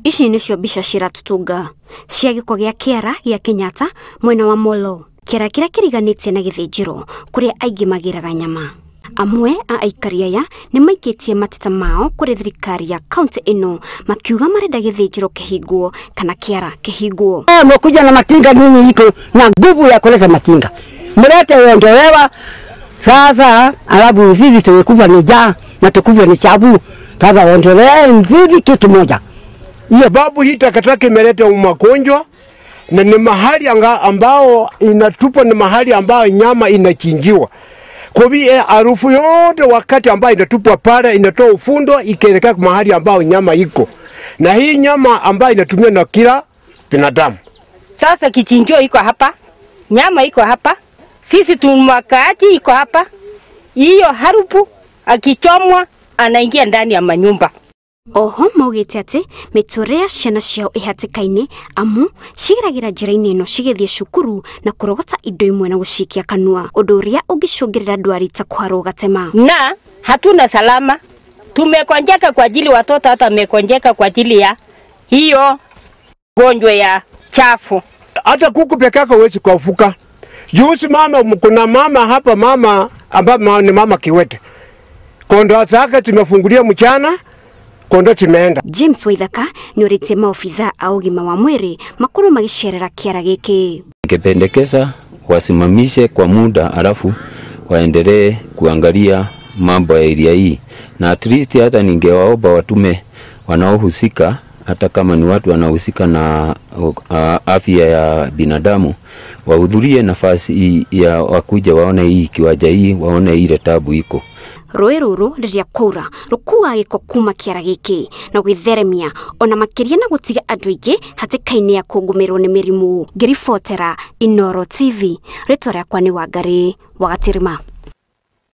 Ici nicio mbica ciratutunga cia giko gia Kĩara gĩa Kenyatta mwena wa Molo. Kĩara kĩrĩa kĩriganĩtie na gĩthĩnjĩro kũrĩa aingĩ magĩraga nyama. Amwe a aikari aya nĩ maikĩtie mateta mao kũrĩ thirikari ya kaunti ĩno makiuga marenda gĩthĩnjĩro kĩhingwo kana Kĩara kĩhingwo. Mkuja na matinga nini iko na nguvu ya kuleta matinga. Mlete uondolewa sasa, alafu sisi tukufa ni njaa na tukufa ni chabu. Sasa uondolewe mzizi kitu moja. Hiyo babu hii takataka imeleta magonjwa na ni mahali ambao inatupa, ni mahali ambao nyama inachinjiwa. Kwa hivyo harufu yote wakati ambao inatupwa pale inatoa ufundo ikielekea mahali ambao nyama iko. Na hii nyama ambayo inatumia na kila binadamu. Sasa kichinjio iko hapa, nyama iko hapa, sisi tumwakaaji iko hapa. Hiyo harufu akichomwa anaingia ndani ya manyumba. Oho maugĩte atĩ mĩtũrĩre ya ciana ciao ĩhatĩka-inĩ amu cigeragira njĩra-inĩ ĩno cigĩthiĩ cukuru na kũrogota indo imwe na gũcikia kanua, ũndũ ũrĩa ũngĩcũngĩrĩra ndwari ta kũharwo gatema. Na hatuna salama, tumekonjeka kwa ajili watoto, hata mekonjeka kwa ajili ya hiyo gonjwa ya chafu. Hata kuku peke yake huwezi kufuka. Juzi kuna mama hapa, mama ambaye ni mama kiwete. Kondoo zake zimefungulia mchana, kondoo zimeenda. James Waithaka ni ũrĩtie maofitha a ũgima wa mwĩrĩ makorwo magĩcerera Kĩara gĩkĩ. Ningependekeza wasimamishe kwa muda alafu waendelee kuangalia mambo ya area hii. Na at least hata ningewaomba watume wanaohusika, hata kama ni watu wanaohusika na afya ya binadamu, wahudhurie nafasi ya wakuja waone hii kiwanja hii, waone ile tabu iko. Rũĩ rũrũ rĩrĩa kwaura rũkuaga gĩko kuma Kĩara gĩkĩ na gwĩtheremia ona makĩria na gũtiga andũ aingĩ hatĩka-inĩ ya kũngũmĩrwo nĩ mĩrimũ. Ngĩribotera Inooro TV, rĩtwa rĩakwa nĩ Wangari wa Gatirima.